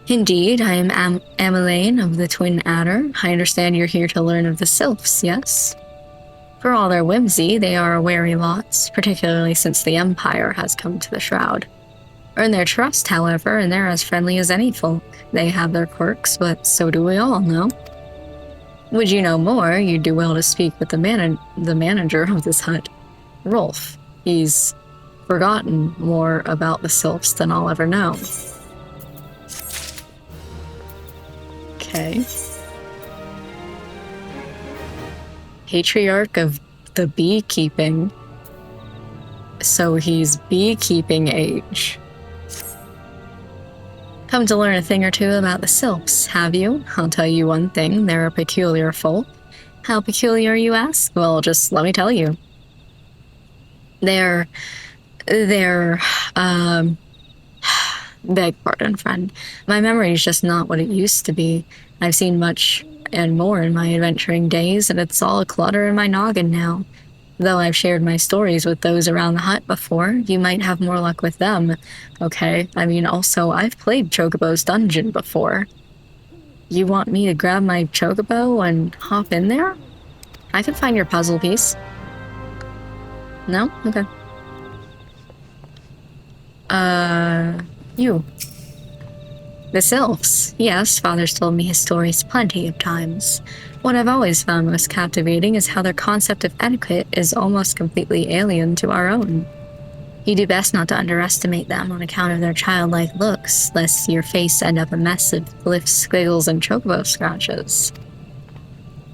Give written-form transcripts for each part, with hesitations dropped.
Indeed, I am Amelaine of the Twin Adder. I understand you're here to learn of the Sylphs, yes? For all their whimsy, they are a wary lot, particularly since the Empire has come to the Shroud. Earn their trust, however, and they're as friendly as any folk. They have their quirks, but so do we all, no? Would you know more, you'd do well to speak with the manager of this hut, Rolf. He's forgotten more about the Sylphs than I'll ever know. Okay. Patriarch of the beekeeping. So he's beekeeping age. Come to learn a thing or two about the Sylphs, have you? I'll tell you one thing, they're a peculiar folk. How peculiar, you ask? Well, just let me tell you. They're, beg pardon, friend. My memory is just not what it used to be. I've seen much and more in my adventuring days, and it's all a clutter in my noggin now. Though I've shared my stories with those around the hut before, you might have more luck with them. Okay, I mean, also, I've played Chocobo's dungeon before. You want me to grab my Chocobo and hop in there? I can find your puzzle piece. No? Okay. You. The Sylphs. Yes, Father's told me his stories plenty of times. What I've always found most captivating is how their concept of etiquette is almost completely alien to our own. You do best not to underestimate them on account of their childlike looks, lest your face end up a mess of glyphs, squiggles, and chocobo scratches.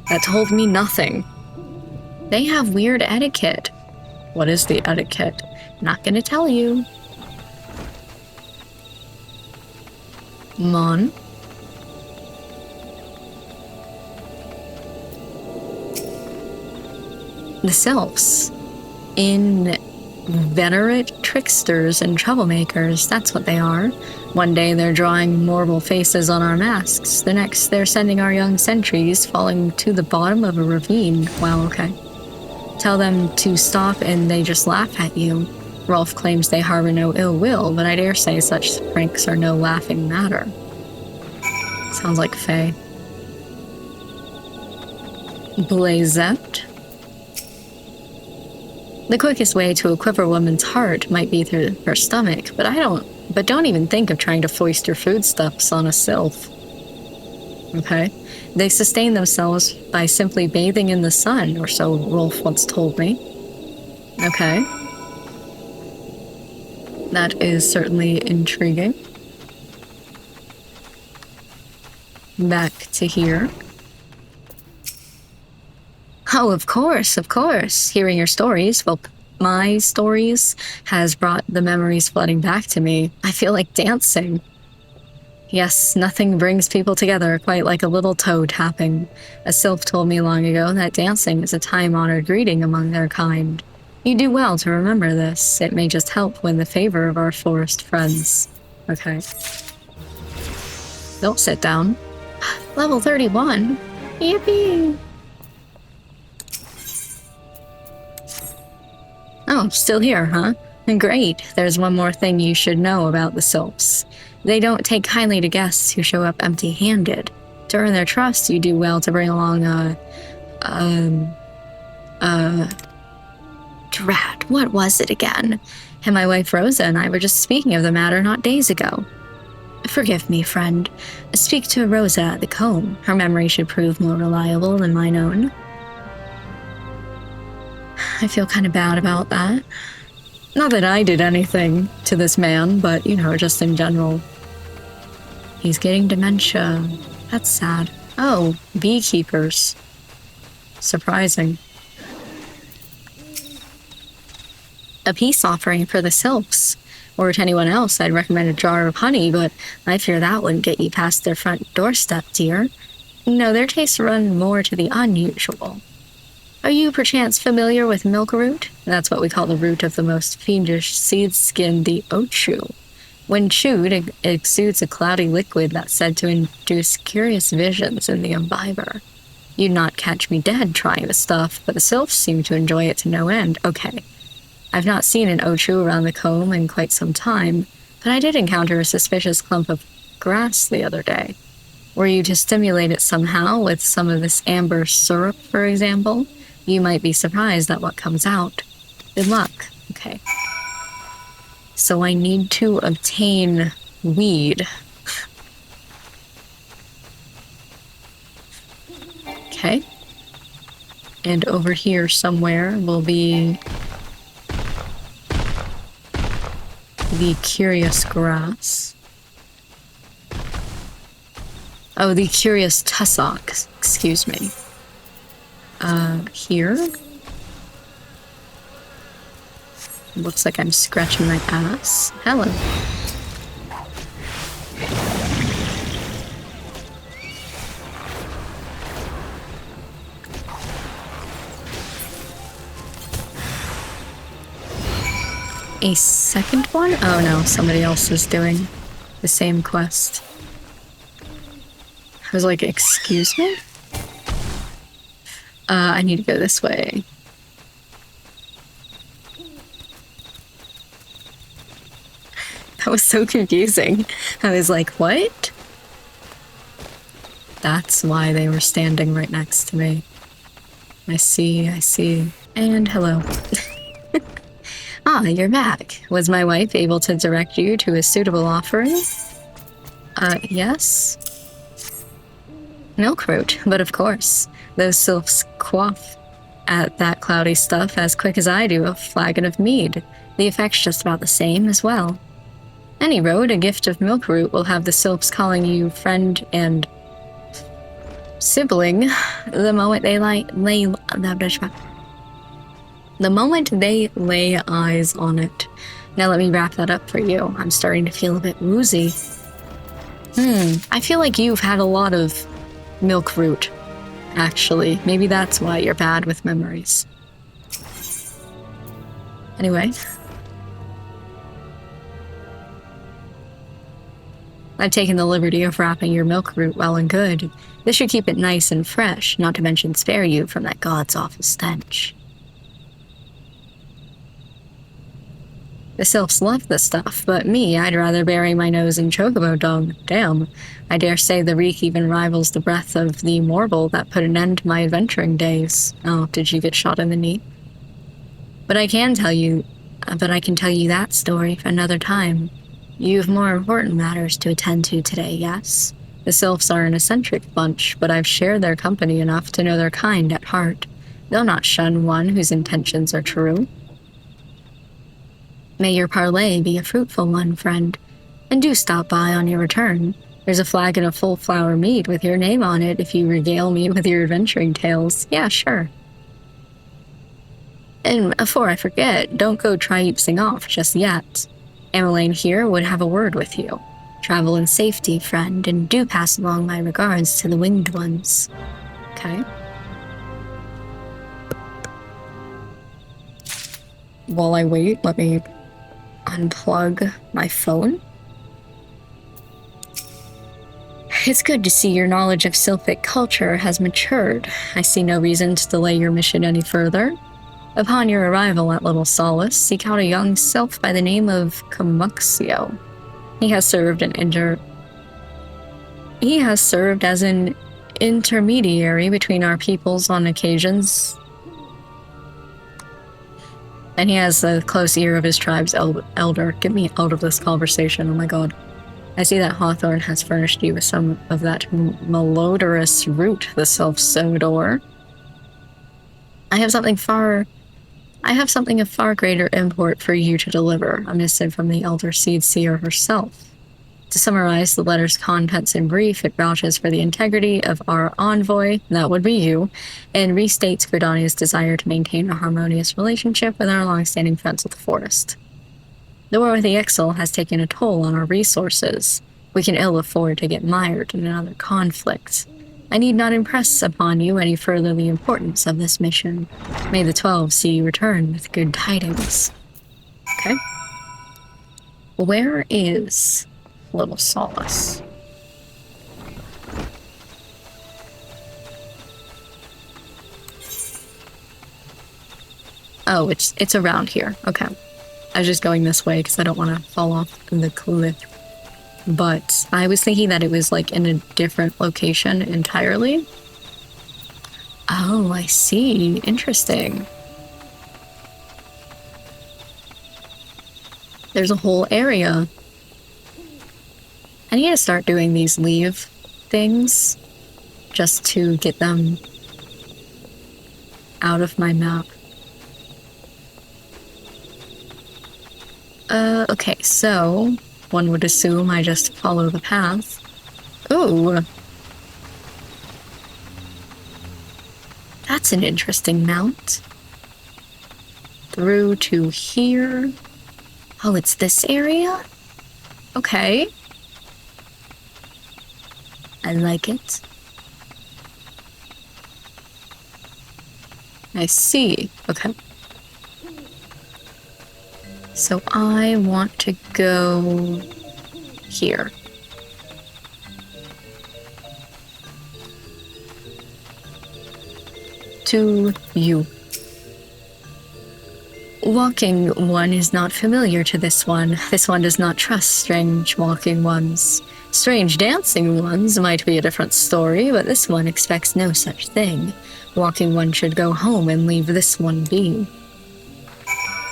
That told me nothing. They have weird etiquette. What is the etiquette? Not gonna tell you. Mon. The Sylphs. Inveterate tricksters and troublemakers, that's what they are. One day they're drawing mortal faces on our masks. The next they're sending our young sentries falling to the bottom of a ravine. Well, okay. Tell them to stop and they just laugh at you. Rolf claims they harbor no ill will, but I dare say such pranks are no laughing matter. Sounds like Faye. Blazette. The quickest way to equip a woman's heart might be through her stomach, but don't even think of trying to foist your foodstuffs on a sylph. Okay? They sustain themselves by simply bathing in the sun, or so Rolf once told me. Okay. That is certainly intriguing. Back to here. Oh, of course, of course. Hearing your stories, well, my stories, has brought the memories flooding back to me. I feel like dancing. Yes, nothing brings people together quite like a little toe tapping. A sylph told me long ago that dancing is a time-honored greeting among their kind. You do well to remember this. It may just help win the favor of our forest friends. Okay. Don't sit down. Level 31. Yippee! Oh, still here, huh? Great. There's one more thing you should know about the Sylphs. They don't take kindly to guests who show up empty-handed. To earn their trust, you do well to bring along drat, what was it again? And my wife Rosa and I were just speaking of the matter not days ago. Forgive me, friend. Speak to Rosa at the comb. Her memory should prove more reliable than mine own. I feel kind of bad about that. Not that I did anything to this man, but, you know, just in general. He's getting dementia. That's sad. Oh, beekeepers. Surprising. A peace offering for the Sylphs. Or to anyone else, I'd recommend a jar of honey, but I fear that wouldn't get you past their front doorstep, dear. No, their tastes run more to the unusual. Are you perchance familiar with milk root? That's what we call the root of the most fiendish seed skin, the ochu. When chewed, it exudes a cloudy liquid that's said to induce curious visions in the imbiber. You'd not catch me dead trying the stuff, but the sylphs seem to enjoy it to no end. Okay. I've not seen an ochu around the comb in quite some time, but I did encounter a suspicious clump of grass the other day. Were you to stimulate it somehow with some of this amber syrup, for example, you might be surprised at what comes out. Good luck. Okay. So I need to obtain weed. Okay. And over here somewhere will be the curious grass. Oh, the curious tussock. Excuse me. Here. Looks like I'm scratching my ass. Hello. A second one? Oh no, somebody else is doing the same quest. I was like, excuse me? I need to go this way. That was so confusing. I was like, what? That's why they were standing right next to me. I see, I see. And hello. Ah, you're back. Was my wife able to direct you to a suitable offering? Yes? Milk root, but of course. Those sylphs quaff at that cloudy stuff as quick as I do a flagon of mead. The effect's just about the same as well. Any road, a gift of milk root will have the sylphs calling you friend and sibling the moment they lay eyes on it. Now let me wrap that up for you. I'm starting to feel a bit woozy. I feel like you've had a lot of milk root, actually. Maybe that's why you're bad with memories. Anyway. I've taken the liberty of wrapping your milk root well and good. This should keep it nice and fresh, not to mention spare you from that god's awful stench. The sylphs love the stuff, but me, I'd rather bury my nose in chocobo dung. Damn. I dare say the reek even rivals the breath of the mortal that put an end to my adventuring days. Oh, did you get shot in the knee? But I can tell you that story for another time. You've more important matters to attend to today, yes? The sylphs are an eccentric bunch, but I've shared their company enough to know they're kind at heart. They'll not shun one whose intentions are true. May your parley be a fruitful one, friend. And do stop by on your return. There's a flagon of full flower mead with your name on it if you regale me with your adventuring tales. Yeah, sure. And before I forget, don't go triumphing off just yet. Emmeline here would have a word with you. Travel in safety, friend, and do pass along my regards to the winged ones. Okay. While I wait, let me unplug my phone. It's good to see your knowledge of Sylphic culture has matured. I see no reason to delay your mission any further. Upon your arrival at Little Solace, seek out a young sylph by the name of Camuxio. He has served as an intermediary between our peoples on occasions, and he has the close ear of his tribe's elder. Get me out of this conversation, oh my god. I see that Hawthorne has furnished you with some of that malodorous root the sylphs adore. I have something of far greater import for you to deliver, a missive from the Elder Seed Seer herself. To summarize the letter's contents in brief, it vouches for the integrity of our envoy, that would be you, and restates Gridania's desire to maintain a harmonious relationship with our long-standing friends of the forest. The war with the Ixal has taken a toll on our resources. We can ill afford to get mired in another conflict. I need not impress upon you any further the importance of this mission. May the 12 see you return with good tidings. Okay. Where is Little Solace? Oh, it's around here. Okay. I was just going this way because I don't want to fall off the cliff. but I was thinking that it was like in a different location entirely. Oh, I see. Interesting. There's a whole area. I need to start doing these leave things just to get them out of my map. Okay, so one would assume I just follow the path. Ooh. That's an interesting mount. Through to here. Oh, it's this area? Okay. I like it. I see. Okay. So I want to go here. To you. Walking one is not familiar to this one. This one does not trust strange walking ones. Strange dancing ones might be a different story, but this one expects no such thing. Walking one should go home and leave this one be.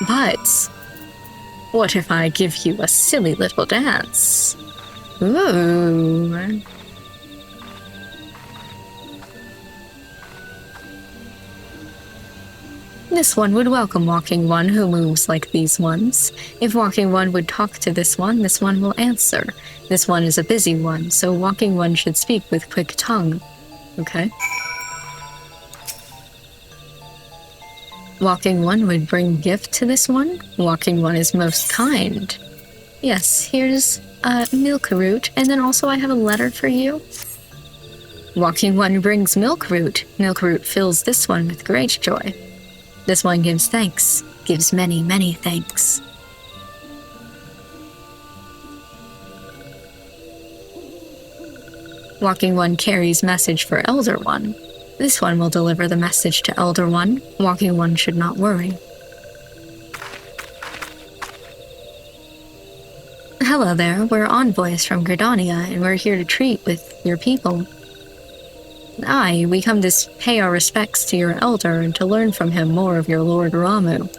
But what if I give you a silly little dance? Ooh. This one would welcome walking one who moves like these ones. If walking one would talk to this one will answer. This one is a busy one, so walking one should speak with quick tongue. Okay. Walking one would bring gift to this one. Walking one is most kind. Yes, here's milk root, and then also I have a letter for you. Walking one brings milk root. Milk root fills this one with great joy. This one gives thanks, gives many, many thanks. Walking one carries message for Elder One. This one will deliver the message to Elder One. Walking one should not worry. Hello there, we're envoys from Gridania, and we're here to treat with your people. Aye, we come to pay our respects to your elder and to learn from him more of your Lord Ramu.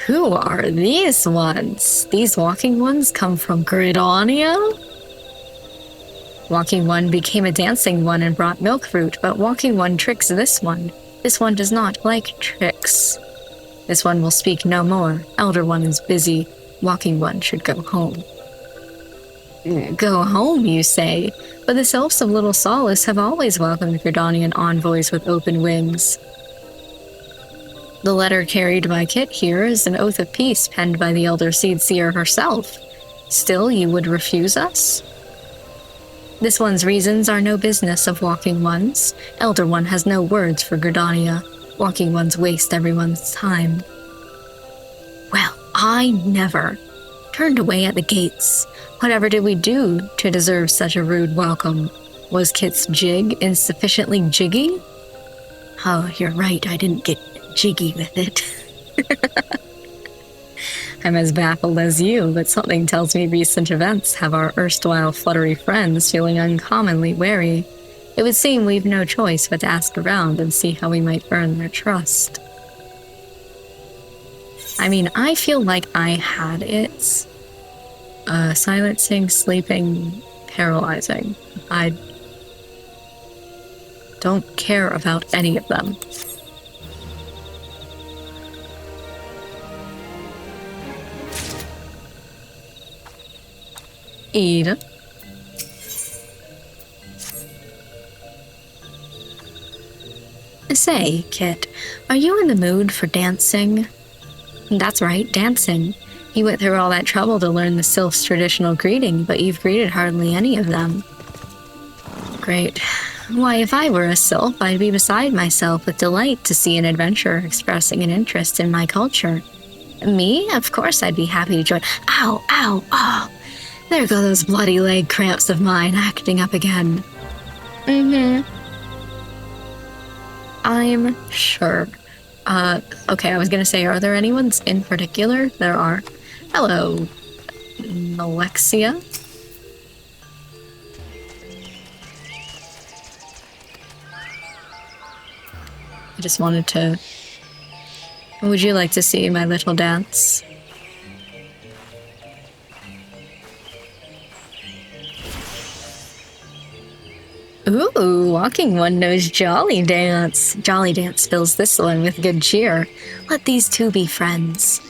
Who are these ones? These walking ones come from Gridania? Walking one became a dancing one and brought milk fruit, but walking one tricks this one. This one does not like tricks. This one will speak no more. Elder one is busy. Walking one should go home. Go home, you say? But the elves of Little Solace have always welcomed Gridanian envoys with open wings. The letter carried by Kit here is an oath of peace penned by the Elder Seedseer herself. Still, you would refuse us? This one's reasons are no business of Walking One's. Elder One has no words for Gridania. Walking Ones waste everyone's time. Well, I never. Turned away at the gates. Whatever did we do to deserve such a rude welcome? Was Kit's jig insufficiently jiggy? Oh, you're right, I didn't get jiggy with it. I'm as baffled as you, but something tells me recent events have our erstwhile fluttery friends feeling uncommonly wary. It would seem we've no choice but to ask around and see how we might earn their trust. I mean, I feel like I had it. Silencing, sleeping, paralyzing. I don't care about any of them. Eat. Say, Kit, are you in the mood for dancing? That's right, dancing. You went through all that trouble to learn the Sylph's traditional greeting, but you've greeted hardly any of them. Great. Why, if I were a Sylph, I'd be beside myself with delight to see an adventurer expressing an interest in my culture. Me? Of course I'd be happy to join. Ow, ow, oh. There go those bloody leg cramps of mine acting up again. I'm sure. Okay, I was gonna say, are there any ones in particular? There are. Hello. Alexia. I just wanted to... Would you like to see my little dance? Ooh, walking one knows Jolly Dance. Jolly Dance fills this one with good cheer. Let these two be friends.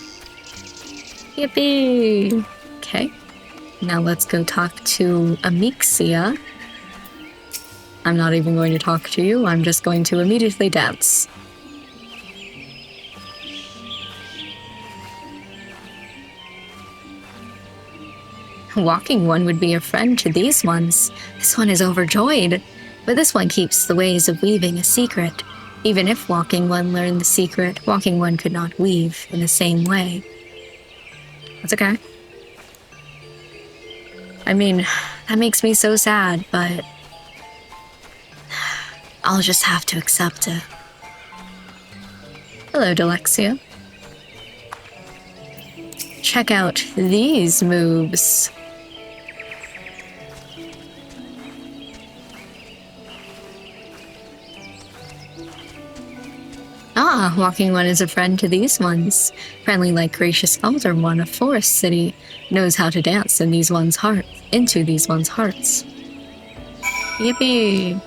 Yippee! Okay. Now let's go talk to Amixia. I'm not even going to talk to you, I'm just going to immediately dance. Walking one would be a friend to these ones. This one is overjoyed. But this one keeps the ways of weaving a secret. Even if walking one learned the secret, walking one could not weave in the same way. That's okay. I mean, that makes me so sad, but I'll just have to accept it. Hello, Delexia. Check out these moves. Ah, walking one is a friend to these ones. Friendly like gracious elder one of Forest City, knows how to dance in these ones' heart, into these ones' hearts. Yippee!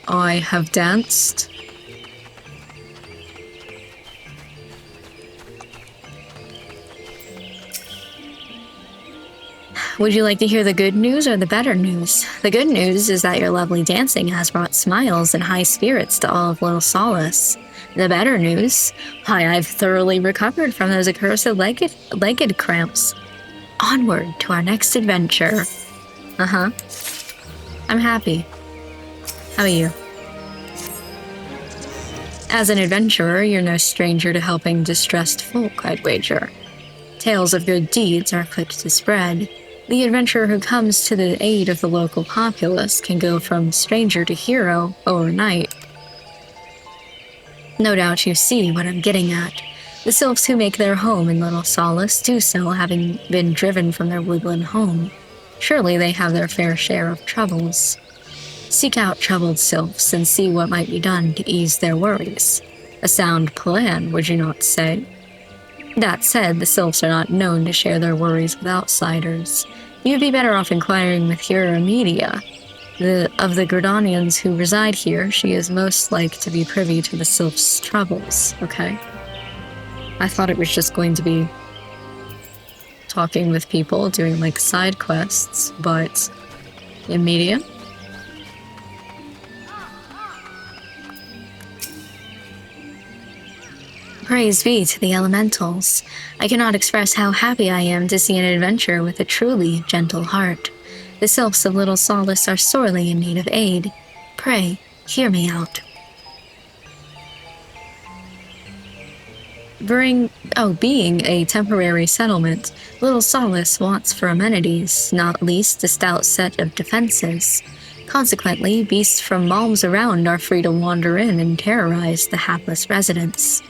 I have danced. Would you like to hear the good news or the better news? The good news is that your lovely dancing has brought smiles and high spirits to all of Little Solace. The better news? Why, I've thoroughly recovered from those accursed legged cramps. Onward to our next adventure. Uh-huh. I'm happy. How about you? As an adventurer, you're no stranger to helping distressed folk, I'd wager. Tales of good deeds are quick to spread. The adventurer who comes to the aid of the local populace can go from stranger to hero overnight. No doubt you see what I'm getting at. The sylphs who make their home in Little Solace do so having been driven from their woodland home. Surely they have their fair share of troubles. Seek out troubled sylphs and see what might be done to ease their worries. A sound plan, would you not say? That said, the sylphs are not known to share their worries with outsiders. You'd be better off inquiring with Hira Media. Of the Gridanians who reside here, she is most like to be privy to the sylphs' troubles, okay? I thought it was just going to be talking with people, doing like side quests, but in media? Praise be to the elementals. I cannot express how happy I am to see an adventurer with a truly gentle heart. The sylphs of Little Solace are sorely in need of aid. Pray, hear me out. Being a temporary settlement, Little Solace wants for amenities, not least a stout set of defenses. Consequently, beasts from malms around are free to wander in and terrorize the hapless residents.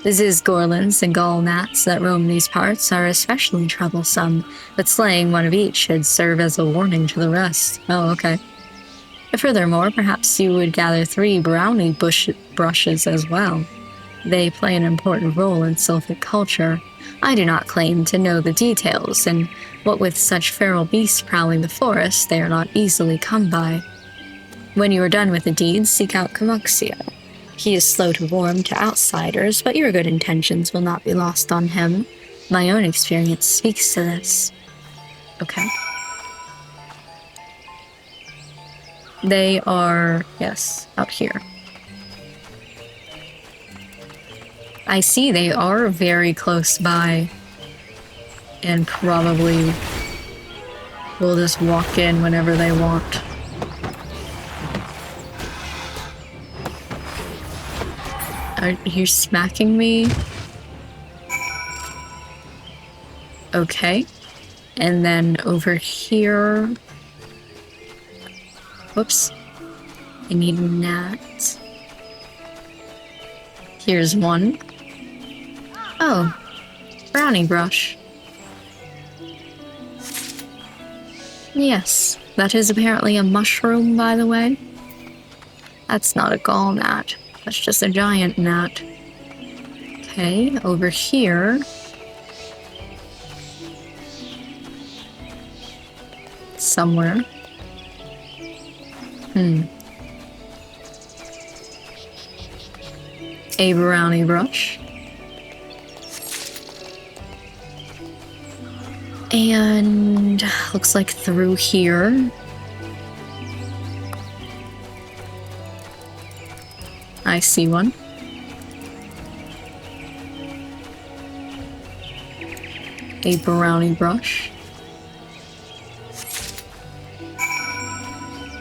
The Zizgorlins and Gallnats that roam these parts are especially troublesome, but slaying one of each should serve as a warning to the rest. Oh, okay. Furthermore, perhaps you would gather 3 brownie brushes as well. They play an important role in sylphic culture. I do not claim to know the details, and what with such feral beasts prowling the forest, they are not easily come by. When you are done with the deeds, seek out Kamuxia. He is slow to warm to outsiders, but your good intentions will not be lost on him. My own experience speaks to this. Okay. They are, yes, out here. I see they are very close by, and probably will just walk in whenever they want. Are you smacking me? Okay. And then over here... Whoops. I need a gnat. Here's one. Oh, brownie brush. Yes, that is apparently a mushroom, by the way. That's not a gall gnat. That's just a giant gnat. Okay, over here. Somewhere. A brownie brush. And looks like through here. I see one. A brownie brush.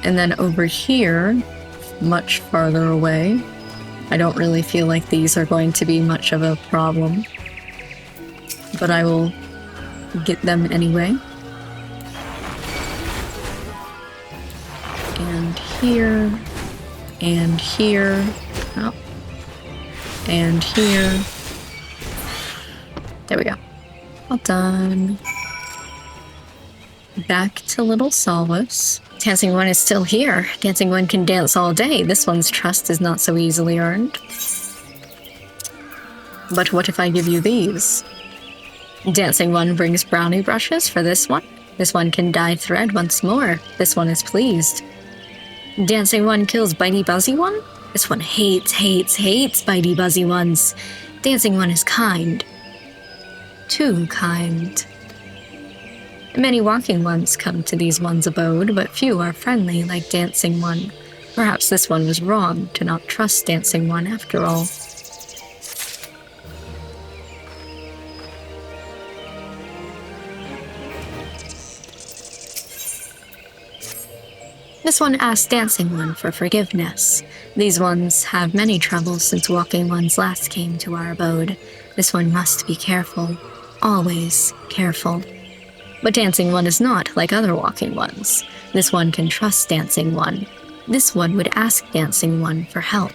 And then over here, much farther away, I don't really feel like these are going to be much of a problem, but I will get them anyway. And here, and here, oh, and here. There we go. All done. Back to Little Solace. Dancing One is still here. Dancing One can dance all day. This one's trust is not so easily earned. But what if I give you these? Dancing One brings brownie brushes for this one. This one can dye thread once more. This one is pleased. Dancing One kills Bitey Buzzy One. This one hates Bitey Buzzy Ones. Dancing One is kind. Too kind. Many walking ones come to these ones' abode, but few are friendly like Dancing One. Perhaps this one was wrong to not trust Dancing One after all. This one asked Dancing One for forgiveness. These ones have many troubles since walking ones last came to our abode. This one must be careful. Always careful. But Dancing One is not like other walking ones. This one can trust Dancing One. This one would ask Dancing One for help.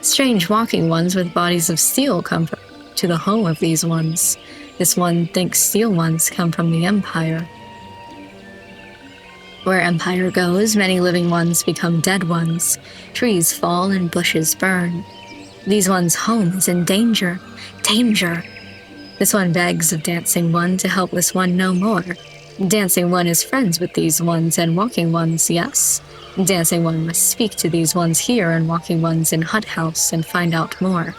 Strange walking ones with bodies of steel come to the home of these ones. This one thinks steel ones come from the Empire. Where Empire goes, many living ones become dead ones. Trees fall and bushes burn. These ones' home is in danger. Danger! This one begs of Dancing One to help this one no more. Dancing One is friends with these ones and walking ones, yes. Dancing One must speak to these ones here and walking ones in Hut House and find out more.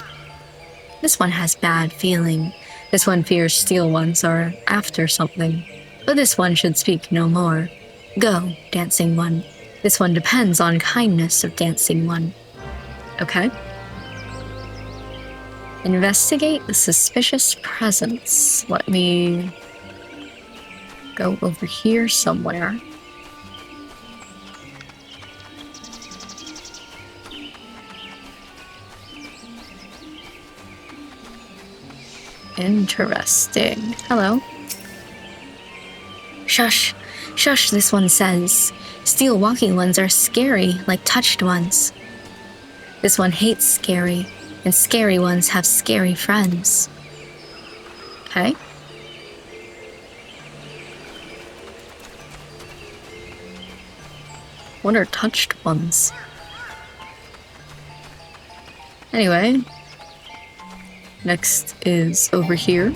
This one has bad feeling. This one fears steel ones are after something. But this one should speak no more. Go, Dancing One. This one depends on kindness of Dancing One. Okay. Investigate the suspicious presence. Let me go over here somewhere. Interesting. Hello. Shush. Shush, this one says. Steel walking ones are scary, like touched ones. This one hates scary. And scary ones have scary friends. Okay. What are touched ones? Anyway. Next is over here.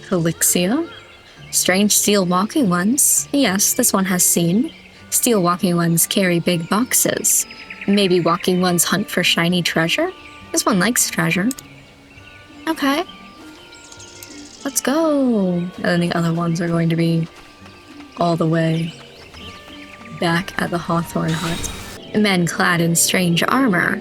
Helixia. Strange steel walking ones. Yes, this one has seen. Steel walking ones carry big boxes. Maybe walking ones hunt for shiny treasure? This one likes treasure. Okay. Let's go. And then the other ones are going to be all the way back at the Hawthorne Hut. Men clad in strange armor.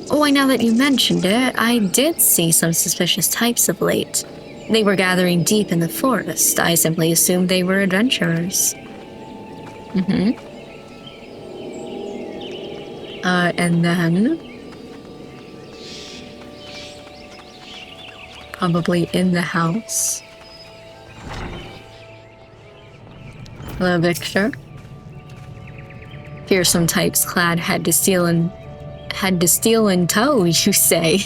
Why, now that you mentioned it, I did see some suspicious types of late. They were gathering deep in the forest. I simply assumed they were adventurers. And then... probably in the house. Hello, Victor. Fearsome types clad had to steal in tow, you say?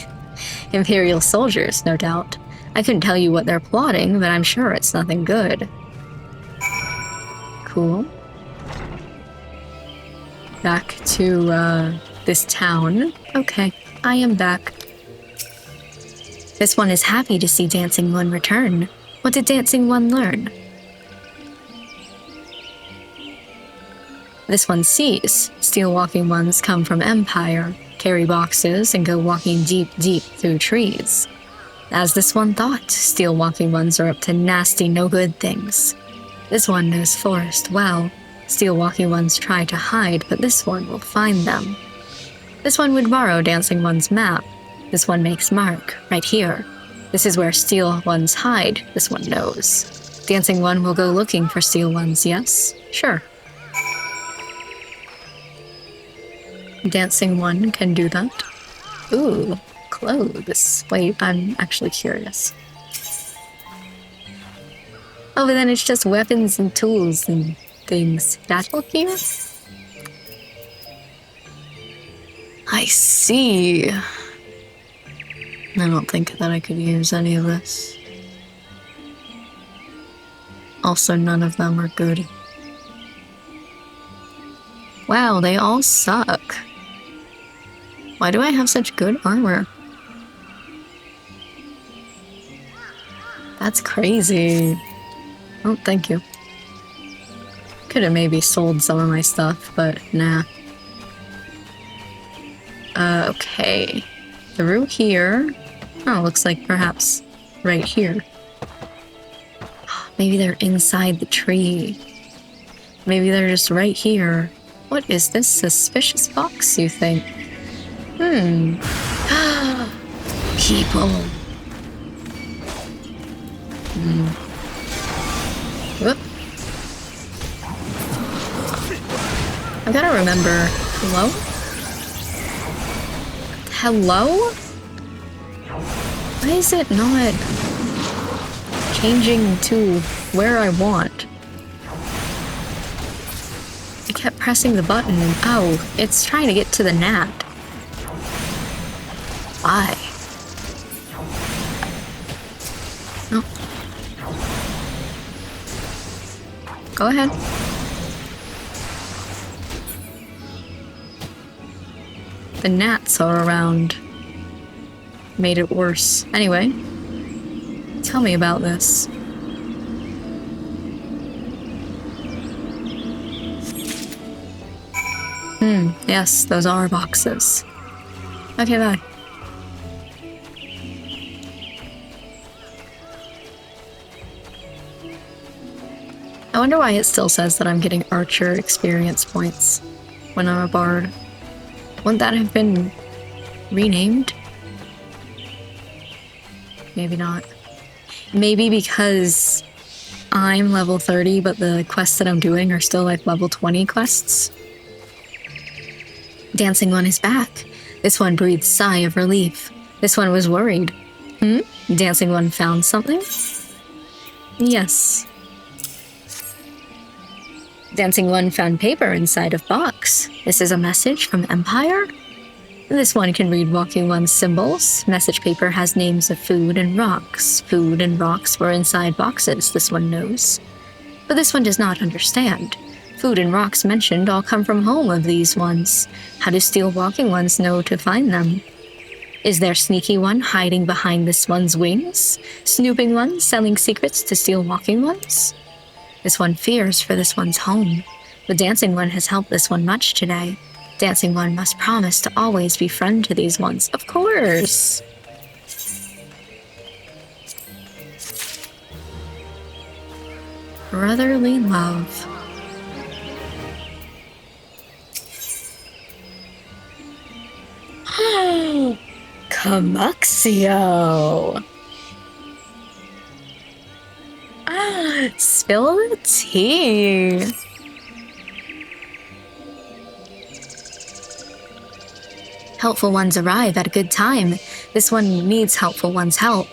Imperial soldiers, no doubt. I couldn't tell you what they're plotting, but I'm sure it's nothing good. Cool. Back to, this town. Okay, I am back. This one is happy to see Dancing One return. What did Dancing One learn? This one sees. Steel walking ones come from Empire, carry boxes, and go walking deep, deep through trees. As this one thought, steel walking ones are up to nasty, no good things. This one knows forest well. Steel walking ones try to hide, but this one will find them. This one would borrow Dancing One's map. This one makes mark, right here. This is where steel ones hide, this one knows. Dancing One will go looking for steel ones, yes? Sure. Dancing One can do that. Ooh, clothes. Wait, I'm actually curious. Oh, but then it's just weapons and tools and things. Battle gear? I see. I don't think that I could use any of this. Also, none of them are good. Wow, they all suck. Why do I have such good armor? That's crazy. Oh, thank you. Could have maybe sold some of my stuff, but nah. Okay. Through here. Oh, looks like perhaps right here. Maybe they're inside the tree. Maybe they're just right here. What is this suspicious box, you think? People. Whoop. I gotta remember. Hello? Hello? Why is it not changing to where I want? I kept pressing the button and oh, it's trying to get to the gnat. Why? Oh. Go ahead. The gnats are around. Made it worse. Anyway, tell me about this. Yes, those are boxes. Okay, bye. I wonder why it still says that I'm getting archer experience points when I'm a bard. Wouldn't that have been renamed? Maybe not. Maybe because I'm level 30, but the quests that I'm doing are still like level 20 quests. Dancing One is back. This one breathed a sigh of relief. This one was worried. Dancing One found something? Yes. Dancing One found paper inside of box. This is a message from Empire? This one can read Walking One's symbols. Message paper has names of food and rocks. Food and rocks were inside boxes, this one knows. But this one does not understand. Food and rocks mentioned all come from home of these ones. How do Steel Walking Ones know to find them? Is there Sneaky One hiding behind this one's wings? Snooping One selling secrets to Steel Walking Ones? This one fears for this one's home. The Dancing One has helped this one much today. Dancing One must promise to always be friend to these ones. Of course! Brotherly love. Camuxio! Spill the tea! Helpful ones arrive at a good time. This one needs helpful one's help.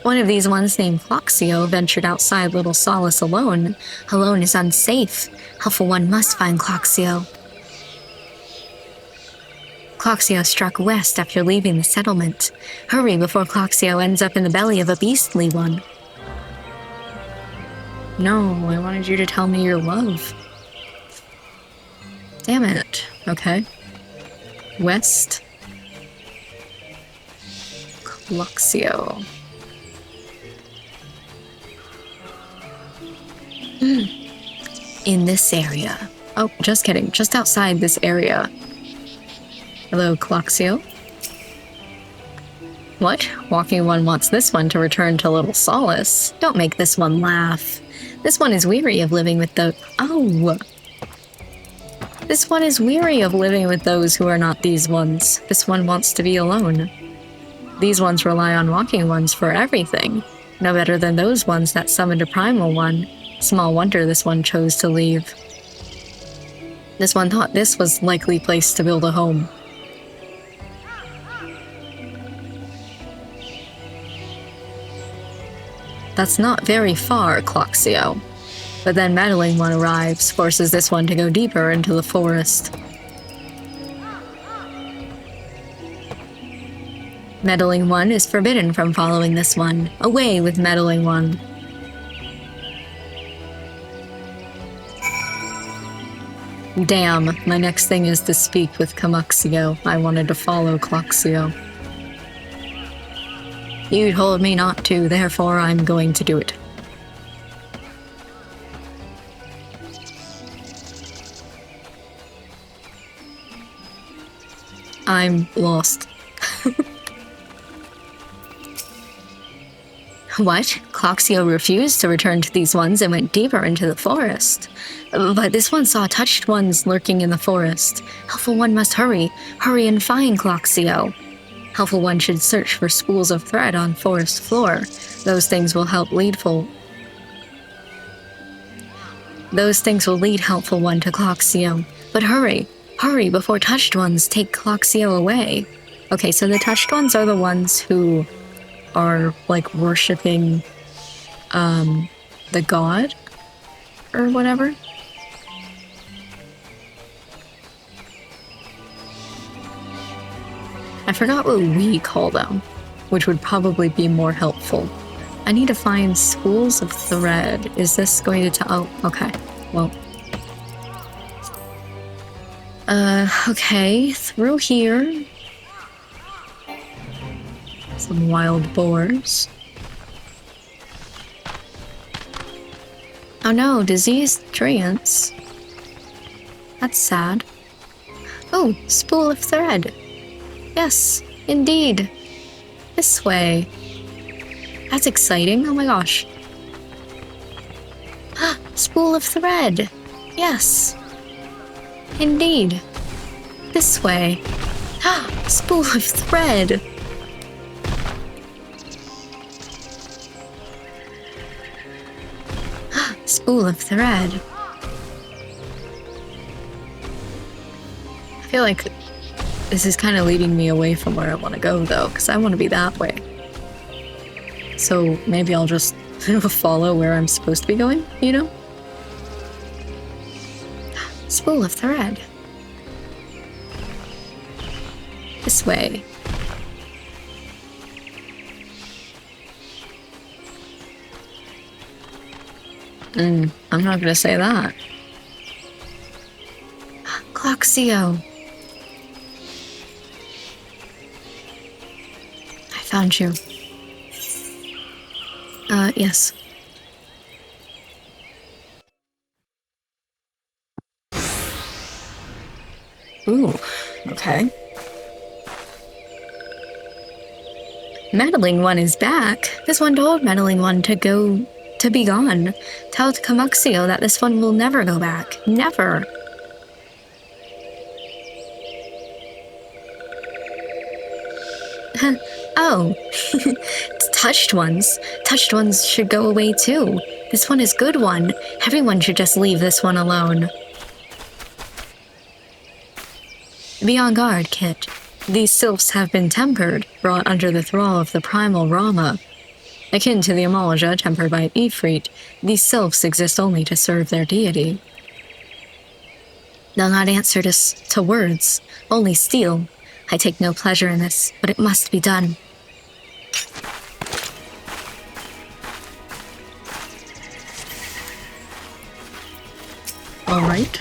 One of these ones named Floxio ventured outside Little Solace alone. Alone is unsafe. Helpful One must find Cloxio. Cloxio struck west after leaving the settlement. Hurry before Cloxio ends up in the belly of a beastly one. No, I wanted you to tell me your love. Damn it. Okay. West. Cloxio. In this area. Oh, just kidding. Just outside this area. Hello, Cloxio. What? Walking One wants this one to return to Little Solace. Don't make this one laugh. This one is weary of living with the— Oh! This one is weary of living with those who are not these ones. This one wants to be alone. These ones rely on Walking Ones for everything. No better than those ones that summoned a Primal One. Small wonder this one chose to leave. This one thought this was likely place to build a home. That's not very far, Cloxio. But then Meddling One arrives, forces this one to go deeper into the forest. Meddling One is forbidden from following this one. Away with Meddling One. Damn, my next thing is to speak with Camuxio. I wanted to follow Cloxio. You told me not to, therefore I'm going to do it. I'm lost. What? Cloxio refused to return to these ones and went deeper into the forest. But this one saw touched ones lurking in the forest. Helpful One must hurry. Hurry and find Cloxio. Helpful One should search for spools of thread on forest floor. Those things will lead Helpful One to Cloxio. But hurry! Hurry before touched ones take Cloxio away. Okay, so the touched ones are the ones who are, like, worshipping, the god? Or whatever? I forgot what we call them, which would probably be more helpful. I need to find spools of thread. Is this going to tell— oh, okay. Well. Okay, through here. Some wild boars. Oh no, diseased treants. That's sad. Oh, spool of thread. Yes, indeed. This way. That's exciting. Oh my gosh. Spool of thread. Yes. Indeed. This way. Spool of thread. Spool of thread. I feel like this is kind of leading me away from where I want to go, though, because I want to be that way. So maybe I'll just follow where I'm supposed to be going, you know? Spool of thread. This way. I'm not gonna say that. Cloxio. I found you. Yes. Ooh, okay. Meddling One is back. This one told Meddling One to be gone. Tell Camuxio that this one will never go back. Never. Oh. Touched ones. Touched ones should go away too. This one is good one. Everyone should just leave this one alone. Be on guard, Kit. These sylphs have been tempered, brought under the thrall of the primal Rama. Akin to the Amalaja tempered by Ifrit, these sylphs exist only to serve their deity. They'll not answer to words, only steal. I take no pleasure in this, but it must be done. Alright.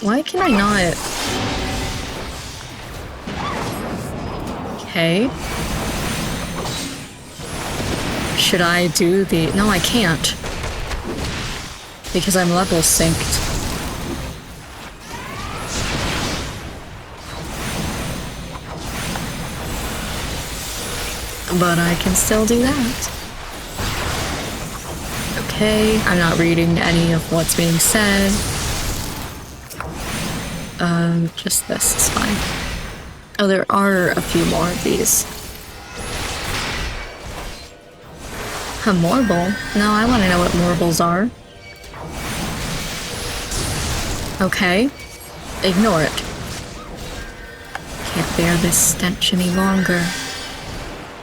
Why can I not... Okay. Should I do the... No, I can't. Because I'm level synced. But I can still do that. Okay, I'm not reading any of what's being said. Just this is fine. Oh, there are a few more of these. A morble? No, I want to know what morbles are. Okay. Ignore it. Can't bear this stench any longer.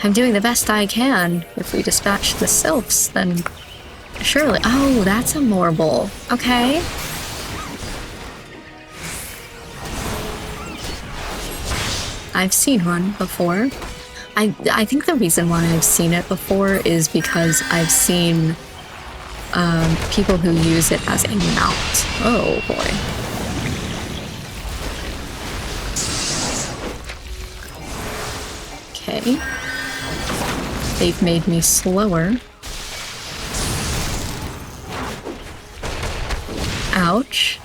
I'm doing the best I can. If we dispatch the sylphs, then surely... Oh, that's a morble. Okay. I've seen one before. I think the reason why I've seen it before is because I've seen people who use it as a mount. Oh boy. Okay. They've made me slower. Ouch.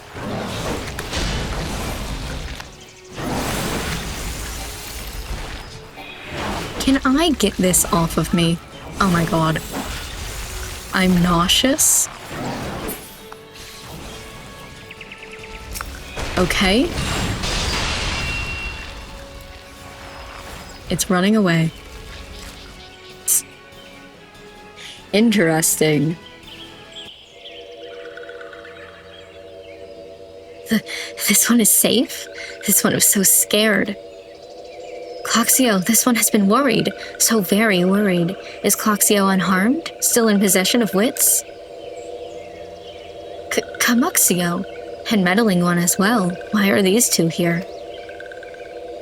Can I get this off of me? Oh my god. I'm nauseous. Okay. It's running away. Interesting. This one is safe? This one was so scared. Cloxio, this one has been worried. So very worried. Is Cloxio unharmed? Still in possession of wits? Camuxio. And meddling one as well. Why are these two here?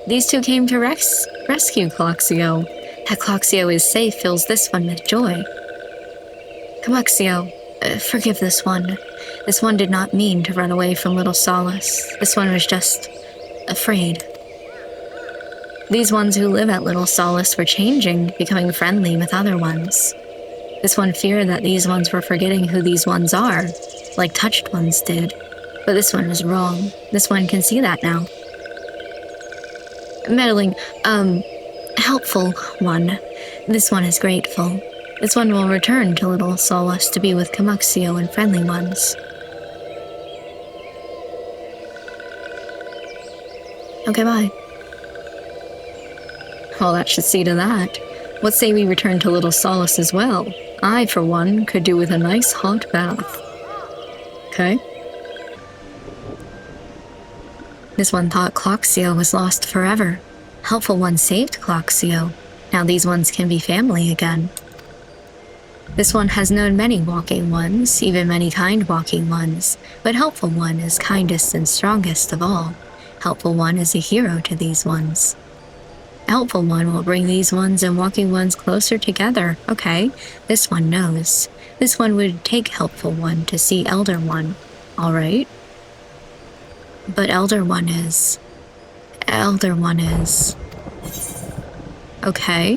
These two came to rescue Cloxio. That Cloxio is safe fills this one with joy. Camuxio, forgive this one. This one did not mean to run away from Little Solace. This one was just afraid. These ones who live at Little Solace were changing, becoming friendly with other ones. This one feared that these ones were forgetting who these ones are, like touched ones did. But this one was wrong. This one can see that now. Meddling, helpful one. This one is grateful. This one will return to Little Solace to be with Camuxio and friendly ones. Okay, bye. Well, that should see to that. What say we return to Little Solace as well? I, for one, could do with a nice hot bath. Okay. This one thought Cloxio was lost forever. Helpful one saved Cloxio. Now these ones can be family again. This one has known many walking ones, even many kind walking ones, but Helpful One is kindest and strongest of all. Helpful One is a hero to these ones. Helpful One will bring these ones and walking ones closer together. Okay, this one knows. This one would take Helpful One to see Elder One. Alright. But Elder One is... Okay.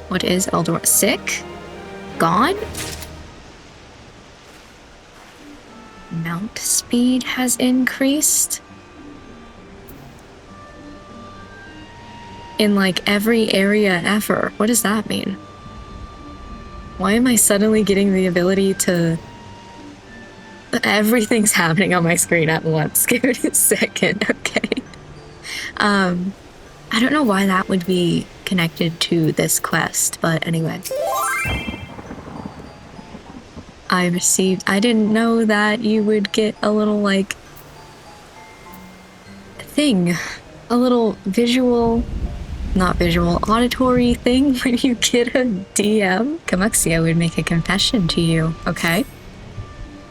What is Elder One? Sick? Gone? Mount speed has increased? In like every area ever. What does that mean? Why am I suddenly getting the ability to... Everything's happening on my screen at once. Give it a second, okay? I don't know why that would be connected to this quest, but anyway. I didn't know that you would get a little, like, thing. A little visual not visual, auditory thing when you get a DM. Camuxia would make a confession to you, okay?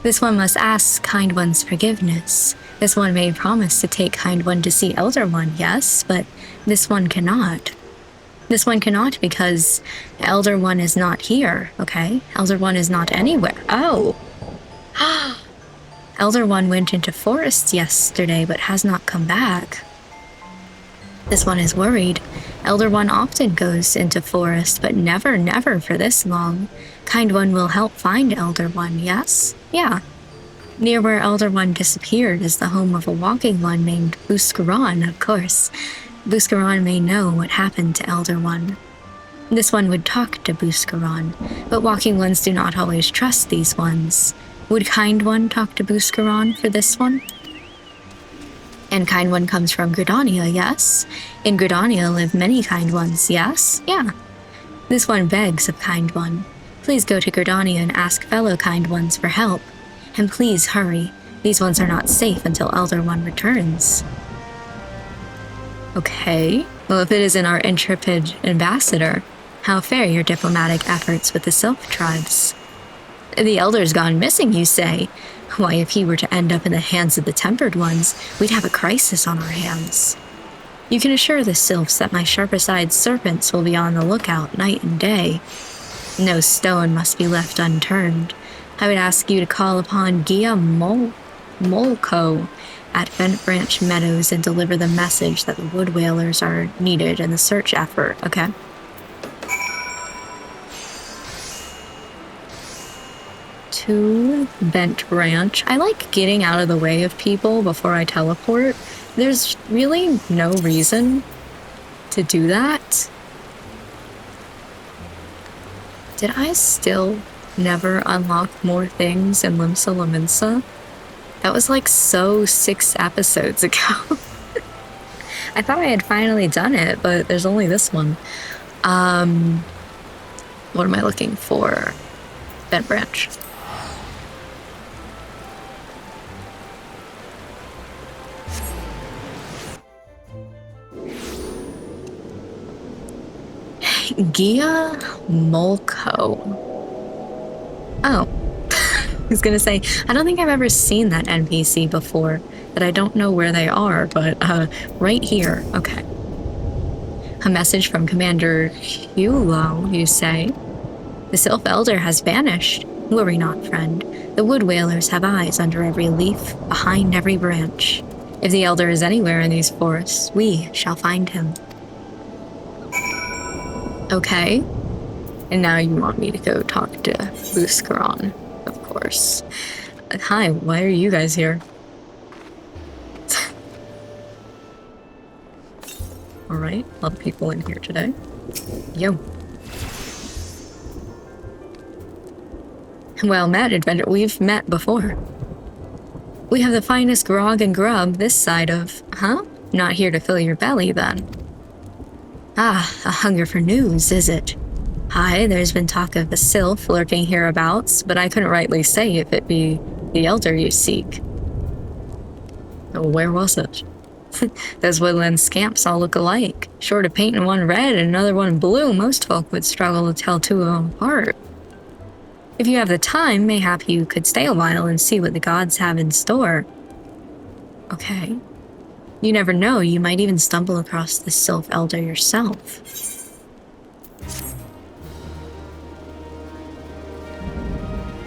This one must ask Kind One's forgiveness. This one made promise to take Kind One to see Elder One, yes, but this one cannot. This one cannot because Elder One is not here, okay? Elder One is not anywhere. Oh! Elder One went into forest yesterday but has not come back. This one is worried. Elder One often goes into forest, but never for this long. Kind One will help find Elder One, yes? Yeah. Near where Elder One disappeared is the home of a walking one named Buscaron, of course. Buscaron may know what happened to Elder One. This one would talk to Buscaron, but walking ones do not always trust these ones. Would Kind One talk to Buscaron for this one? And Kind One comes from Gridania, yes? In Gridania live many Kind Ones, yes? Yeah. This one begs of Kind One. Please go to Gridania and ask fellow Kind Ones for help. And please hurry. These ones are not safe until Elder One returns. Okay. Well, if it isn't our intrepid ambassador, how fare your diplomatic efforts with the Sylph tribes? The Elder's gone missing, you say? Why, if he were to end up in the hands of the Tempered Ones, we'd have a crisis on our hands. You can assure the Sylphs that my sharper-eyed serpents will be on the lookout night and day. No stone must be left unturned. I would ask you to call upon Gia Molko at Bent Branch Meadows and deliver the message that the wood whalers are needed in the search effort, okay? To Bent Branch. I like getting out of the way of people before I teleport. There's really no reason to do that. Did I still never unlock more things in Limsa Lominsa? That was like so 6 episodes ago. I thought I had finally done it, but there's only this one. What am I looking for? Bent Branch. Gia Molko. Oh. I was gonna say, I don't think I've ever seen that NPC before, but I don't know where they are, but right here. Okay. A message from Commander Hulo, you say? The Sylph Elder has vanished. Worry not, friend. The wood whalers have eyes under every leaf, behind every branch. If the Elder is anywhere in these forests, we shall find him. Okay. And now you want me to go talk to Buscaron, of course. Hi, why are you guys here? Alright, a lot of people in here today. Yo. Well met, adventure. We've met before. We have the finest grog and grub this side of... Huh? Not here to fill your belly, then. Ah, a hunger for news, is it? Hi, there's been talk of a sylph lurking hereabouts, but I couldn't rightly say if it be the Elder you seek. Oh, where was it? Those woodland scamps all look alike. Short of painting one red and another one blue, most folk would struggle to tell two of them apart. If you have the time, mayhap you could stay a while and see what the gods have in store. Okay. You never know, you might even stumble across the Sylph Elder yourself.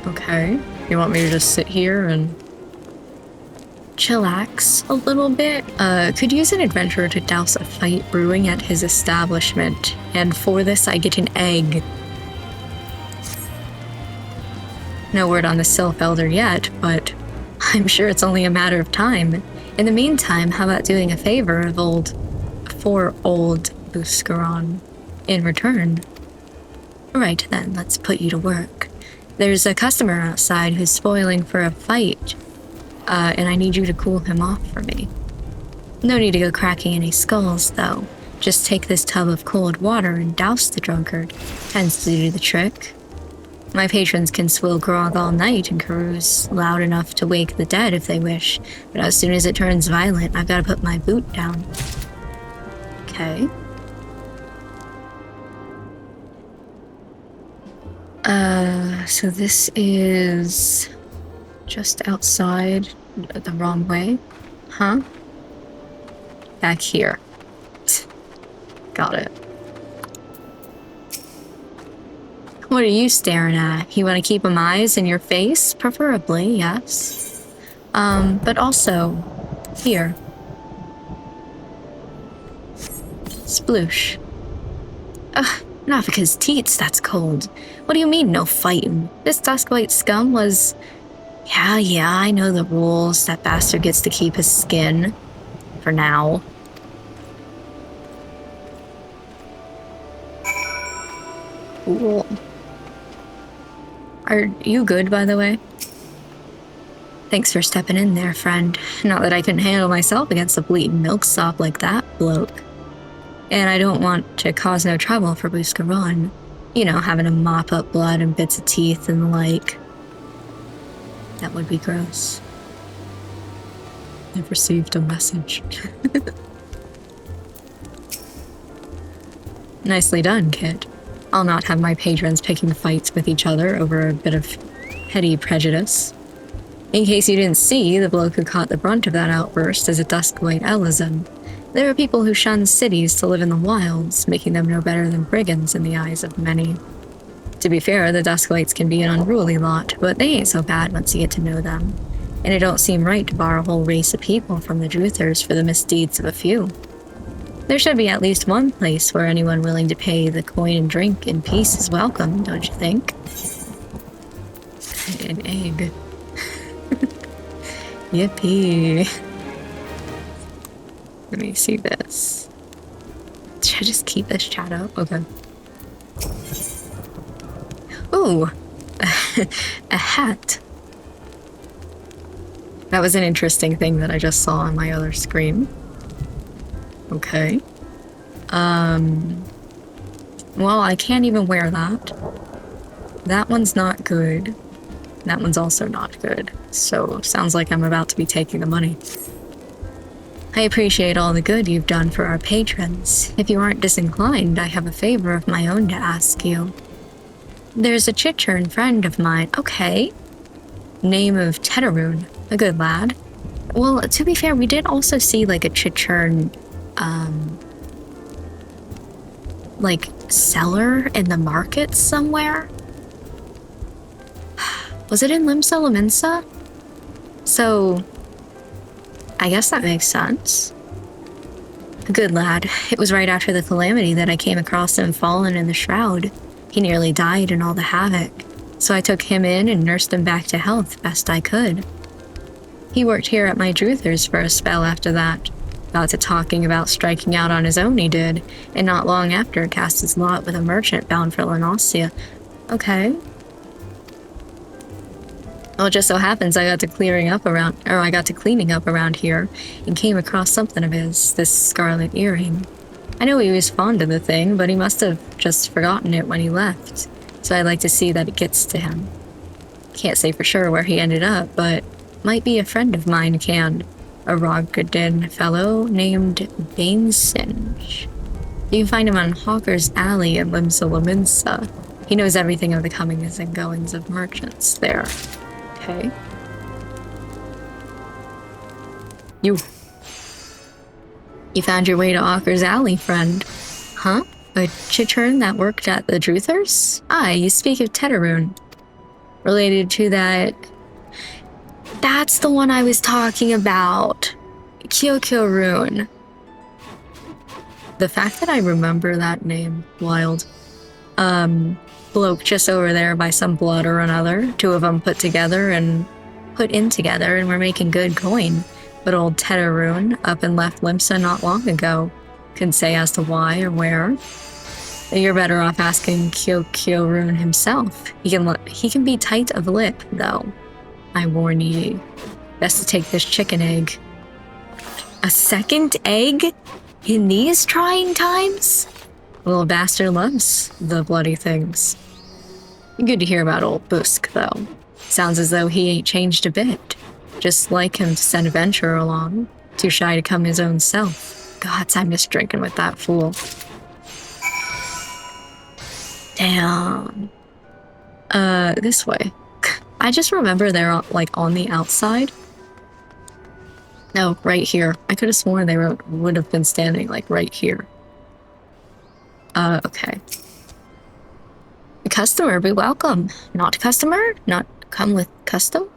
Okay. You want me to just sit here and chillax a little bit? Could use an adventurer to douse a fight brewing at his establishment, and for this I get an egg. No word on the Sylph Elder yet, but I'm sure it's only a matter of time. In the meantime, how about doing a favor for old Buscaron in return? Right then, let's put you to work. There's a customer outside who's spoiling for a fight, and I need you to cool him off for me. No need to go cracking any skulls, though. Just take this tub of cold water and douse the drunkard. Tends to do the trick. My patrons can swill grog all night and carouse loud enough to wake the dead if they wish, but as soon as it turns violent, I've got to put my boot down. Okay. So this is just outside, the wrong way. Huh? Back here. Got it. What are you staring at? You want to keep 'em eyes in your face? Preferably, yes. But also, here. Sploosh. Ugh, not because teats, that's cold. What do you mean, no fighting? This Dusklight scum was... Yeah, I know the rules. That bastard gets to keep his skin. For now. Cool. Are you good, by the way? Thanks for stepping in there, friend. Not that I couldn't handle myself against a bleeding milksop like that bloke. And I don't want to cause no trouble for Buscaron. You know, having to mop up blood and bits of teeth and the like. That would be gross. I've received a message. Nicely done, kid. I'll not have my patrons picking fights with each other over a bit of petty prejudice. In case you didn't see, the bloke who caught the brunt of that outburst is a Dusklight Elizim. There are people who shun cities to live in the wilds, making them no better than brigands in the eyes of many. To be fair, the Dusklights can be an unruly lot, but they ain't so bad once you get to know them. And it don't seem right to bar a whole race of people from the Druthers for the misdeeds of a few. There should be at least one place where anyone willing to pay the coin and drink in peace is welcome, don't you think? An egg. Yippee. Let me see this. Should I just keep this chat up? Okay. Ooh. A hat. That was an interesting thing that I just saw on my other screen. Okay. Well, I can't even wear that. That one's not good. That one's also not good. So, sounds like I'm about to be taking the money. I appreciate all the good you've done for our patrons. If you aren't disinclined, I have a favor of my own to ask you. There's a Chichurn friend of mine. Okay. Name of Tetaroon. A good lad. Well, to be fair, we did also see like a Chichurn, like seller in the market somewhere. Was it in Limsa Laminsa? So, I guess that makes sense. A good lad. It was right after the calamity that I came across him fallen in the shroud. He nearly died in all the havoc, so I took him in and nursed him back to health best I could. He worked here at my Druthers for a spell after that. Got to talking about striking out on his own he did, and not long after cast his lot with a merchant bound for Lenossia. Okay. Well, it just so happens I got to cleaning up around here and came across something of his, this scarlet earring. I know he was fond of the thing, but he must have just forgotten it when he left, so I'd like to see that it gets to him. Can't say for sure where he ended up, but might be a friend of mine can. A Rogden fellow named Banesinge. You can find him on Hawker's Alley in Limsa Laminsa. He knows everything of the comings and goings of merchants there. Okay. You found your way to Hawker's Alley, friend. Huh? A Chichurn that worked at the Druthers? Ah, you speak of Tetaroon. Related to that... That's the one I was talking about. Kyokyo-rune. The fact that I remember that name, wild. Bloke just over there by some blood or another. Two of them put in together, and we're making good coin. But old Tetaroon up and left Limsa not long ago. Couldn't say as to why or where. You're better off asking Kyokyo-rune himself. He can be tight of lip, though. I warn ye. Best to take this chicken egg. A second egg? In these trying times? Little bastard loves the bloody things. Good to hear about old Busk, though. Sounds as though he ain't changed a bit. Just like him to send a venturer along. Too shy to come his own self. Gods, I miss drinking with that fool. Damn. This way. I just remember they're like on the outside. No, right here. I could have sworn they would have been standing like right here. Okay. Customer, be welcome. Not customer? Not come with custom?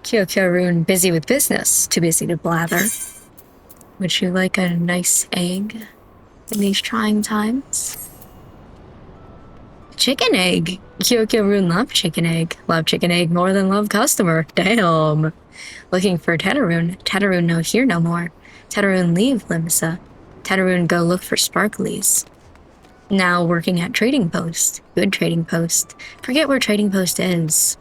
Kyo-Kyo-Rune busy with business, too busy to blather. Would you like a nice egg in these trying times? Chicken egg! Kyo-Kyo-Rune love chicken egg. Love chicken egg more than love customer. Damn! Looking for Tetaroon. Tetaroon no here no more. Tetaroon leave, Limsa. Tetaroon go look for sparklies. Now working at Trading Post. Good Trading Post. Forget where Trading Post is.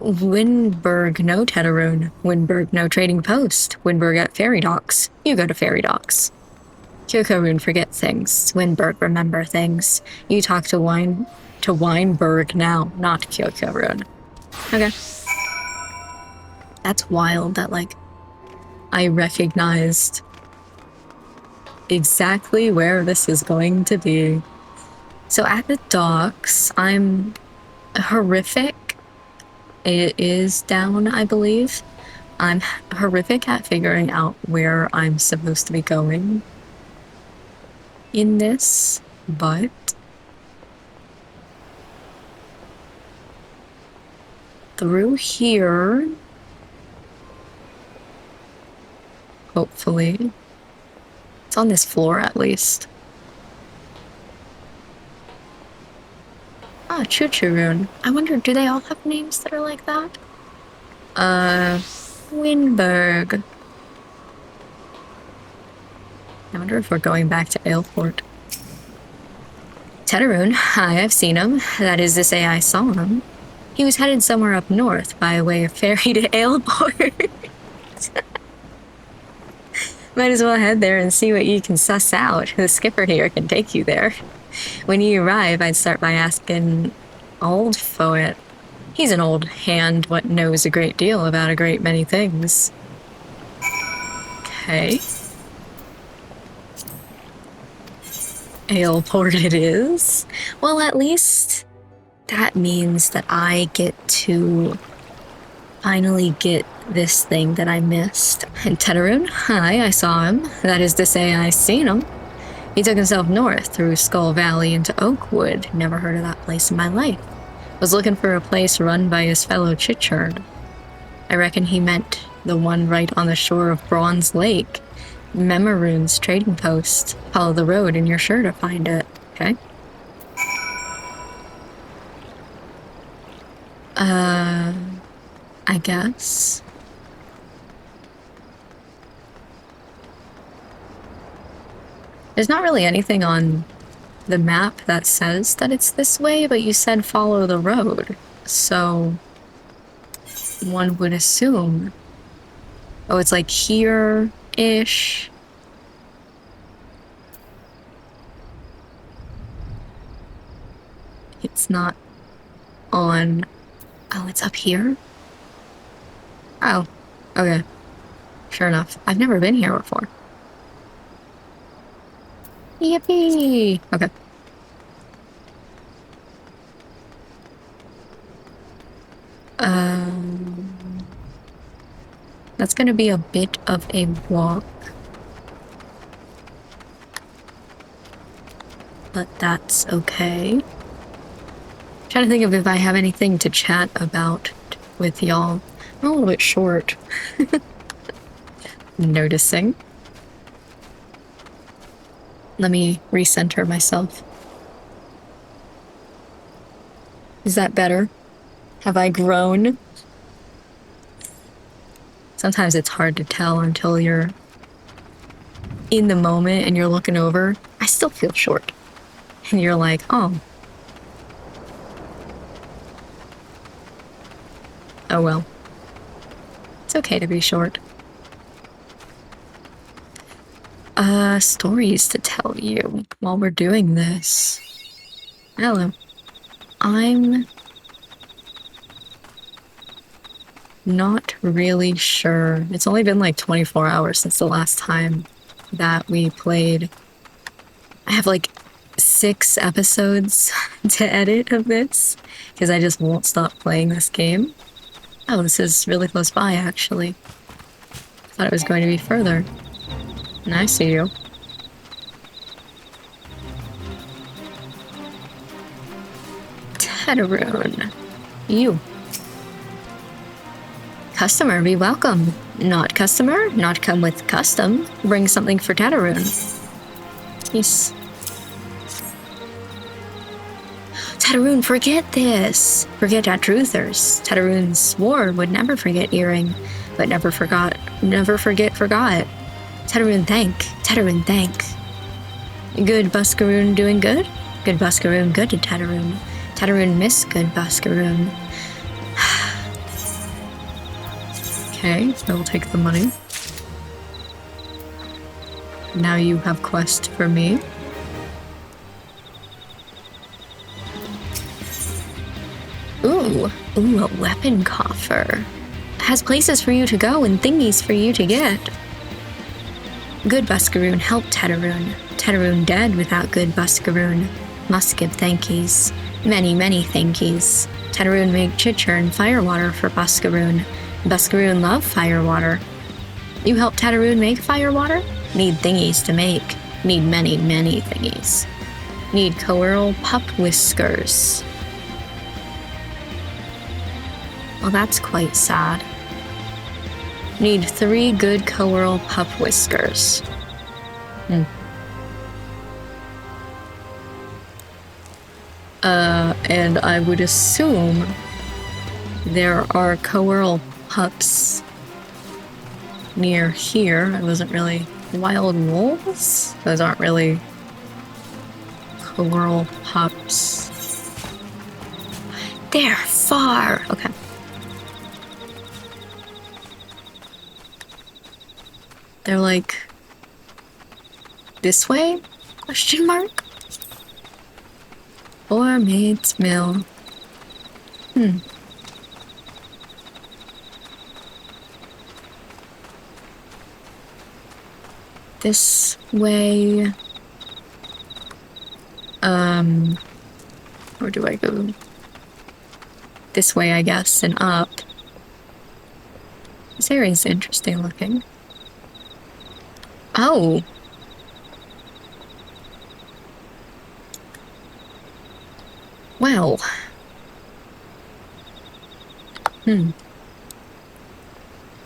Winburg no Tetaroon. Winburg no Trading Post. Winburg at Ferry Docks. You go to Ferry Docks. Kyo-Kyo-Rune forget things. Winburg remember things. You talk to Weinberg now, not Kyo-Kyo-Rune. Okay. That's wild that, like, I recognized exactly where this is going to be. So at the docks, I'm horrific. It is down, I believe. I'm horrific at figuring out where I'm supposed to be going in this, but through here, hopefully. It's on this floor at least. Ah, Chuchurun. I wonder, do they all have names that are like that? Winberg. I wonder if we're going back to Aleport. Tetaroon, hi, I've seen him. That is to say, I saw him. He was headed somewhere up north by way of ferry to Aleport. Might as well head there and see what you can suss out. The skipper here can take you there. When you arrive, I'd start by asking Old Foet. He's an old hand what knows a great deal about a great many things. Okay. Aleport it is. Well, at least that means that I get to finally get this thing that I missed. And Tetaroon, hi, I saw him. That is to say, I seen him. He took himself north through Skull Valley into Oakwood. Never heard of that place in my life. Was looking for a place run by his fellow Chichurn. I reckon he meant the one right on the shore of Bronze Lake. Memaroon's trading post. Follow the road and you're sure to find it. Okay? I guess. There's not really anything on the map that says that it's this way, but you said follow the road. So one would assume, oh, it's like here-ish. It's not on, oh, it's up here? Oh, okay. Sure enough. I've never been here before. Yippee! Okay. That's gonna be a bit of a walk. But that's okay. Trying to think of if I have anything to chat about with y'all. I'm a little bit short. Noticing. Let me recenter myself. Is that better? Have I grown? Sometimes it's hard to tell until you're in the moment and you're looking over. I still feel short. And you're like, oh. Oh well. It's okay to be short. Stories to tell you while we're doing this. Hello. I'm not really sure. It's only been like 24 hours since the last time that we played. I have like 6 episodes to edit of this because I just won't stop playing this game. Oh, this is really close by, actually. Thought it was going to be further. And I see you. Tetaroon. You. Customer, be welcome. Not customer, not come with custom. Bring something for Tetaroon. Yes. Tetaroon, forget this. Forget that truthers. Tetaroon swore would never forget earring, but never forget forgot. Tetaroon thank. Tetaroon thank. Good Buskaroon doing good? Good Buskaroon good to Tetaroon. Tetaroon miss good Buskaroon. Okay, I will take the money. Now you have quest for me. Ooh, a weapon coffer. Has places for you to go and thingies for you to get. Good Buskaroon help Tetaroon. Tetaroon dead without good Buskaroon. Must give thankies. Many, many thankies. Tetaroon make chitchurn firewater for Buskaroon. Buskaroon love firewater. You help Tetaroon make firewater? Need thingies to make. Need many, many thingies. Need coeral pup whiskers. Well, that's quite sad. Need 3 good coeral pup whiskers. And I would assume there are coeral pups near here. I wasn't really... Wild wolves? Those aren't really coeral pups. They're far! Okay. They're like... this way? Question mark? Or Maid's Mill. This way... Or do I go... this way, I guess, and up. This area is interesting looking. Oh! Well.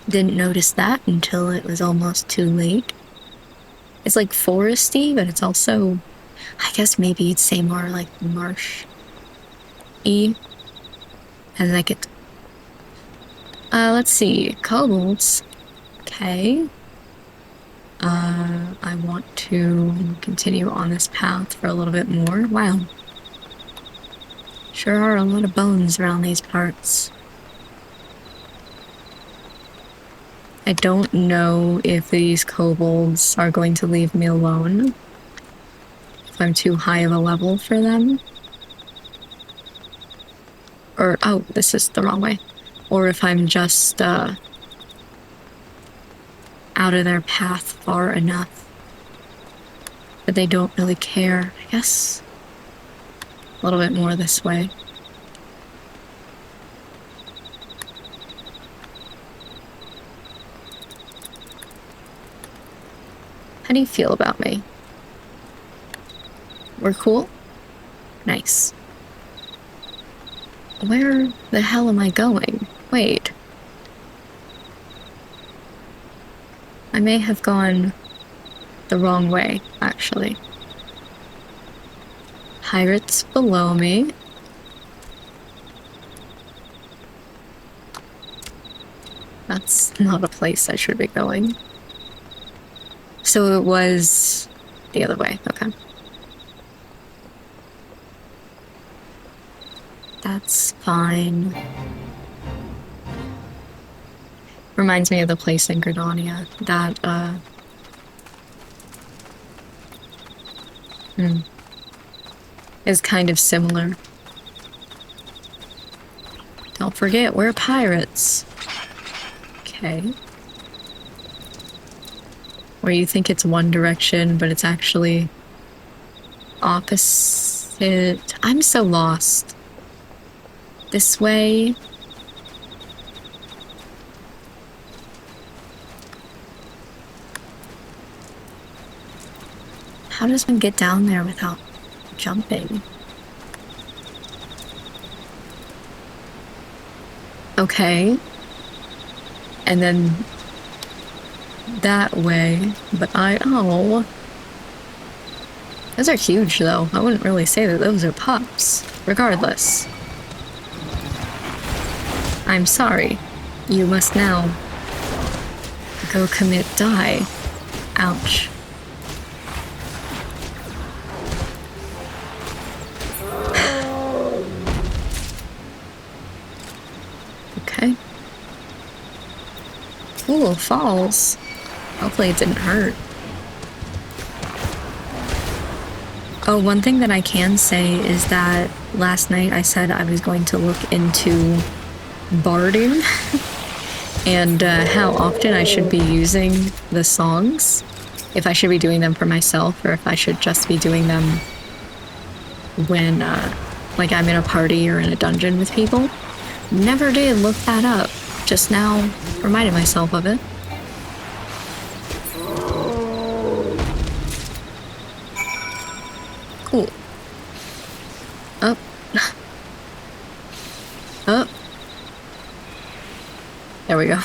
Didn't notice that until it was almost too late. It's like foresty, but it's also... I guess maybe you'd say more like marsh-y. And like it... let's see. Kobolds. Okay. I want to continue on this path for a little bit more. Wow. Sure are a lot of bones around these parts. I don't know if these kobolds are going to leave me alone. If I'm too high of a level for them. Or, oh, this is the wrong way. Or if I'm just, out of their path far enough. But they don't really care, I guess. A little bit more this way. How do you feel about me? We're cool? Nice. Where the hell am I going? Wait. I may have gone the wrong way, actually. Pirates below me. That's not a place I should be going. So it was the other way, okay. That's fine. Reminds me of the place in Gridania that, is kind of similar. Don't forget, we're pirates. Okay. Where you think it's one direction, but it's actually opposite. I'm so lost. This way. How does one get down there without jumping? Okay. And then that way, but oh. Those are huge though. I wouldn't really say that those are pups. Regardless. I'm sorry. You must now go commit die. Ouch. Okay. Ooh, falls. Hopefully it didn't hurt. Oh, one thing that I can say is that last night I said I was going to look into barding and how often I should be using the songs. If I should be doing them for myself or if I should just be doing them when like I'm in a party or in a dungeon with people. Never did look that up. Just now reminded myself of it. Cool. Up. Up. There we go.